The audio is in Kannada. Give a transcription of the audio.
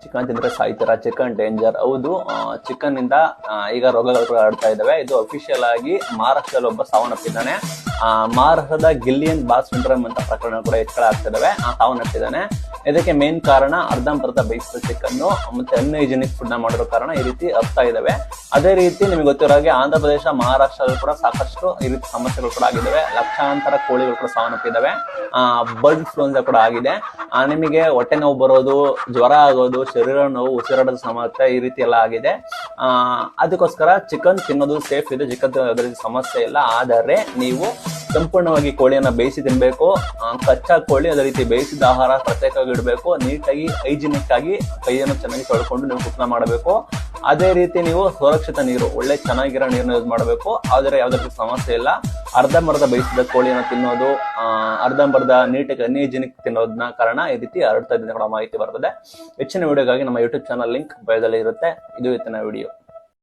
ಚಿಕನ್ ತಿಂದ್ರೆ ಸಾಯ್ತೀರಾ, ಚಿಕನ್ ಡೇಂಜರ್. ಹೌದು, ಚಿಕನ್ ಇಂದ ಈಗ ರೋಗಗಳು ಕೂಡ ಹರಡ್ತಾ ಇದಾವೆ. ಇದು ಅಫಿಷಿಯಲ್ ಆಗಿ ಮಹಾರಾಷ್ಟ್ರದಲ್ಲಿ ಒಬ್ಬ ಸಾವನ್ನಪ್ಪಿದ್ದಾನೆ. ಮಹಾರಾಷ್ಟ್ರದ ಗಿಲ್ಲಿಯನ್ ಬಾಸ್ ಸಿಂಡ್ರೋಮ್ ಅಂತ ಪ್ರಕರಣ ಕೂಡ ಹೆಚ್ಚಳ ಆಗ್ತಿದಾವೆ. ಸಾವನ್ನಪ್ಪಿದ್ದಾನೆ. ಇದಕ್ಕೆ ಮೇನ್ ಕಾರಣ ಅರ್ಧಂಬರ್ಧ ಬೇಯಿಸಿದ ಚಿಕನ್ ಮತ್ತೆ ಅನ್ಹೈಜಿನಿಕ್ ಫುಡ್ ನ ಮಾಡಿರೋ ಕಾರಣ ಈ ರೀತಿ ಆಗ್ತಾ ಇದಾವೆ. ಅದೇ ರೀತಿ ನಿಮಗೆ ಗೊತ್ತಿರೋ ಹಾಗೆ ಆಂಧ್ರ ಪ್ರದೇಶ, ಮಹಾರಾಷ್ಟ್ರದಲ್ಲಿ ಕೂಡ ಸಾಕಷ್ಟು ಈ ರೀತಿ ಸಮಸ್ಯೆಗಳು ಕೂಡ ಆಗಿದ್ದಾವೆ. ಲಕ್ಷಾಂತರ ಕೋಳಿಗಳು ಕೂಡ ಸಾವನ್ನಪ್ಪಿದ್ದಾವೆ. ಬರ್ಡ್ ಫ್ಲೂನ್ಸಾ ಕೂಡ ಆಗಿದೆ. ನಿಮಗೆ ಹೊಟ್ಟೆ ನೋವು ಬರೋದು, ಜ್ವರ ಆಗೋದು, ಶರೀರ ನೋವು, ಉಸಿರಾಟದ ಸಮಸ್ಯೆ ಈ ರೀತಿ ಎಲ್ಲ ಆಗಿದೆ. ಅದಕ್ಕೋಸ್ಕರ ಚಿಕನ್ ತಿನ್ನೋದು ಸೇಫ್ ಇದೆ, ಚಿಕನ್ ಅದರಲ್ಲಿ ಸಮಸ್ಯೆ ಇಲ್ಲ. ಆದರೆ ನೀವು ಸಂಪೂರ್ಣವಾಗಿ ಕೋಳಿಯನ್ನ ಬೇಯಿಸಿ ತಿನ್ಬೇಕು. ಕಚ್ಚಾ ಕೋಳಿ ಅದೇ ರೀತಿ ಬೇಯಿಸಿದ ಆಹಾರ ಪ್ರತ್ಯೇಕವಾಗಿ ಇಡಬೇಕು. ನೀಟಾಗಿ ಹೈಜಿನಿಕ್ ಆಗಿ ಕೈಯನ್ನು ಚೆನ್ನಾಗಿ ತೊಳ್ಕೊಂಡು ನೀವು ಕುಕ್ ಮಾಡಬೇಕು. ಅದೇ ರೀತಿ ನೀವು ಸುರಕ್ಷಿತ ನೀರು, ಒಳ್ಳೆ ಚೆನ್ನಾಗಿರೋ ನೀರನ್ನ ಯೂಸ್ ಮಾಡಬೇಕು. ಆದರೆ ಯಾವುದೇ ಸಮಸ್ಯೆ ಇಲ್ಲ. ಅರ್ಧಂಬರ್ಧ ಬೇಯಿಸಿದ ಕೋಳಿಯನ್ನು ತಿನ್ನೋದು, ಅರ್ಧಂಬರ್ಧ ನೀಟಾಗಿ ಅನ್ಹೈಜಿನಿಕ್ ತಿನ್ನೋದನ್ನ ಕಾರಣ ಈ ರೀತಿ ಹರಡ್ತಾ ಇದ್ದ ಮಾಹಿತಿ ಬರ್ತದೆ. ಹೆಚ್ಚಿನ ವಿಡಿಯೋಗಾಗಿ ನಮ್ಮ ಯೂಟ್ಯೂಬ್ ಚಾನಲ್ ಲಿಂಕ್ ಬಯೋದಲ್ಲಿ ಇರುತ್ತೆ. ಇದು ಇವತ್ತಿನ ವಿಡಿಯೋ.